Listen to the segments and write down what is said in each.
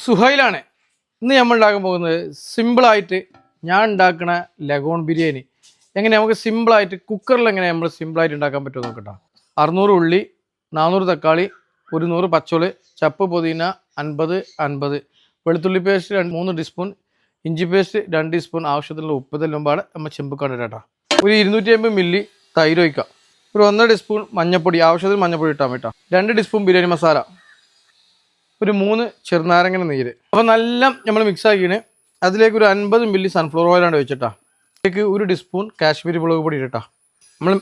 സുഹൈലാണ്. ഇന്ന് നമ്മൾ ഉണ്ടാക്കാൻ പോകുന്നത് സിമ്പിളായിട്ട് ഞാൻ ഉണ്ടാക്കുന്ന ലഗോൺ ബിരിയാണി എങ്ങനെ നമുക്ക് സിമ്പിളായിട്ട് കുക്കറിൽ എങ്ങനെ നമ്മൾ സിമ്പിളായിട്ട് ഉണ്ടാക്കാൻ പറ്റുമോ നോക്കട്ടോ. 600 ഉള്ളി, 400 തക്കാളി, 100 പച്ചോള്, ചപ്പ് പുതിന 50-50, വെളുത്തുള്ളി പേസ്റ്റ് 3 ടീസ്പൂൺ, ഇഞ്ചി പേസ്റ്റ് 2 ടീസ്പൂൺ, ആവശ്യത്തിനുള്ള ഉപ്പ് ഇതെല്ലാം പാടെ നമ്മൾ ചെമ്പ് ഇടാം. ഒരു 250 മില്ലി തൈര് ഒഴിക്കാം. ഒരു 1.5 ടീസ്പൂൺ മഞ്ഞൾപ്പൊടി, ആവശ്യത്തിന് മഞ്ഞൾപ്പൊടി ഇട്ടാൽ മതി. 2 ടീസ്പൂൺ ബിരിയാണി മസാല, ഒരു 3 ചെറുനാരങ്ങ നീര്. അപ്പോൾ നല്ല നമ്മൾ മിക്സ് ആക്കിയാണ്. അതിലേക്ക് ഒരു 50 മില്ലി സൺഫ്ലവർ ഓയിലാണ് വെച്ചിട്ടാ. അതിലേക്ക് 1 ടീസ്പൂൺ കാശ്മീരി മുളക് പൊടി ഇട്ടാ. നമ്മൾ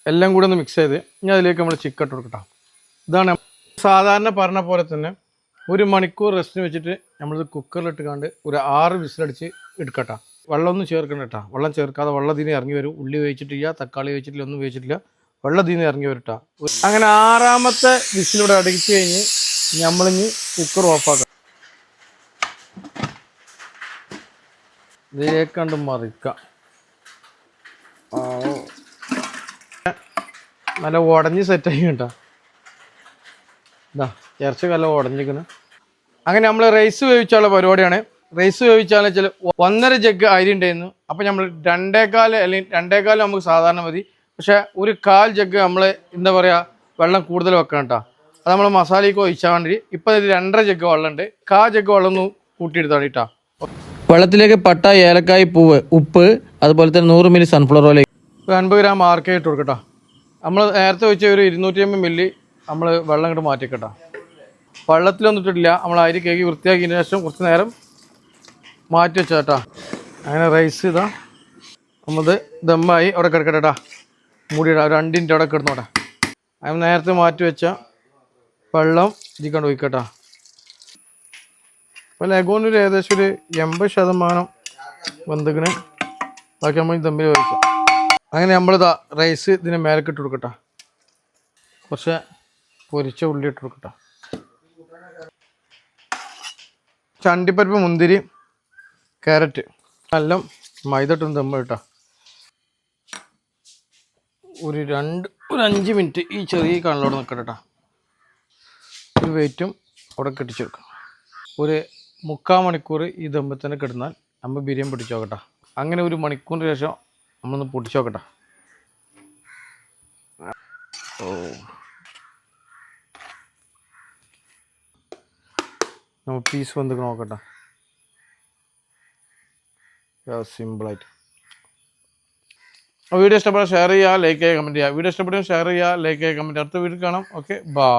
എല്ലാം കൂടെ ഒന്ന് മിക്സ് ചെയ്ത് ഇനി അതിലേക്ക് നമ്മൾ ചിക്കൻ ഇട്ട് കൊടുക്കട്ടോ. ഇതാണ് സാധാരണ പറഞ്ഞ പോലെ തന്നെ 1 മണിക്കൂർ റെസ്റ്റിന് വെച്ചിട്ട് നമ്മളിത് കുക്കറിലിട്ട് കണ്ട് ഒരു 6 വിസിലടിച്ച് എടുക്കട്ടോ. വെള്ളമൊന്നും ചേർക്കണം കേട്ടോ. വെള്ളം ചേർക്കാതെ വെള്ളം തീനെ ഇറങ്ങി വരും. ഉള്ളി വേവിച്ചിട്ടില്ല, തക്കാളി വേവിച്ചിട്ടില്ല, ഒന്നും വേവിച്ചിട്ടില്ല, വെള്ളം തീനെ ഇറങ്ങി വരട്ടോ. അങ്ങനെ 6ാമത്തെ വിസിലൂടെ അടിച്ച് കഴിഞ്ഞ് നമ്മളിഞ്ഞ് കുക്കർ ഓഫാക്കാം. ഇതിലേക്കണ്ട് മറിക്കാം. നല്ല ഉടഞ്ഞ് സെറ്റായി കേട്ടോ. ഇതാ ഇറച്ചി നല്ല ഉടഞ്ഞിരിക്കുന്നു. അങ്ങനെ നമ്മൾ റൈസ് വേവിച്ചാലുള്ള പരിപാടിയാണ്. റൈസ് വേവിച്ചാൽ ചില 1.5 ജഗ് അരി ഉണ്ടായിരുന്നു. അപ്പം നമ്മൾ 2.25 അല്ലെങ്കിൽ 2.25 നമുക്ക് സാധാരണ മതി. പക്ഷേ 1/4 ജഗ് നമ്മൾ എന്താ പറയുക വെള്ളം കൂടുതൽ വെക്കണം കേട്ടോ. അത് നമ്മൾ മസാലയ്ക്ക് ഒഴിച്ചാൽ വേണ്ടി. ഇപ്പം ഇത് 2.5 ജഗ് വെള്ളമുണ്ട്. 1/4 ജഗ് വെള്ളം ഒന്ന് കൂട്ടിയെടുത്താൽ കേട്ടോ. വെള്ളത്തിലേക്ക് പട്ട, ഏലക്കായ്, പൂവ്, ഉപ്പ്, അതുപോലെ തന്നെ 100 മില്ലി സൺഫ്ലവർ ഓയിൽ, 50 ഗ്രാം ആർക്കെ ഇട്ട് കൊടുക്കട്ടോ. നമ്മൾ നേരത്തെ വെച്ച ഒരു 250 മില്ലി നമ്മൾ വെള്ളം ഇങ്ങോട്ട് മാറ്റിക്കട്ടോ. വെള്ളത്തിലൊന്നും ഇട്ടിട്ടില്ല. നമ്മൾ അരി കേക്ക് വൃത്തിയാക്കിയതിന് ശേഷം കുറച്ച് നേരം മാറ്റി വെച്ചാൽ കേട്ടോ. അങ്ങനെ റൈസ് ഇതാ നമ്മളത് ദമ്മായി അവിടെ കിടക്കട്ടെട്ടാ. മൂടിയിടാം. 2 മിനിറ്റ് അവിടെ കിടന്നോട്ടെ. അതിന് നേരത്തെ മാറ്റി വെച്ച വെള്ളം ഇതിൽ കണ്ട് ഒഴിക്കട്ടോ. അപ്പോൾ ലഗോണിൽ ഏകദേശം ഒരു 80% വെന്തിക്കണ്. ബാക്കി നമ്മൾ ദമ്മിൽ ഒഴിക്കാം. അങ്ങനെ നമ്മളിതാ റൈസ് ഇതിന് മേലേക്ക് ഇട്ട് കൊടുക്കട്ടോ. കുറച്ച് പൊരിച്ച ഉള്ളി ഇട്ട് കൊടുക്കട്ടോ. ചണ്ടിപ്പരിപ്പ്, മുന്തിരി, ക്യാരറ്റ് എല്ലാം മൈദ ഇട്ടും ദമ്മ കേട്ടോ. ഒരു 5 മിനിറ്റ് ഈ ചെറിയ കണ്ണിലോട് നിൽക്കട്ടെ കേട്ടോ. ഒരു വെയിറ്റും അവിടെ കെട്ടിച്ചെടുക്കാം. ഒരു 3/4 മണിക്കൂർ ഈ ദമ്മിൽ തന്നെ കിടന്നാൽ നമ്മൾ ബിരിയാണി പൊട്ടിച്ച് നോക്കട്ടെ. അങ്ങനെ 1 മണിക്കൂറിന് ശേഷം നമ്മളൊന്ന് പൊട്ടിച്ച് നോക്കട്ടെ. നമ്മൾ പീസ് വന്നിട്ട് നോക്കട്ടെ. സിമ്പിളായിട്ട്. വീഡിയോ ഇഷ്ടപ്പെട്ടാൽ ഷെയർ ചെയ്യുക, ലൈക്ക് ചെയ്യുക, കമൻറ്റ് ചെയ്യുക. വീഡിയോ ഇഷ്ടപ്പെട്ടാൽ ഷെയർ ചെയ്യുക, ലൈക്ക് ചെയ്യുക, കമൻറ്റ്. അടുത്ത വീഡിയോ കാണാം. Okay, by.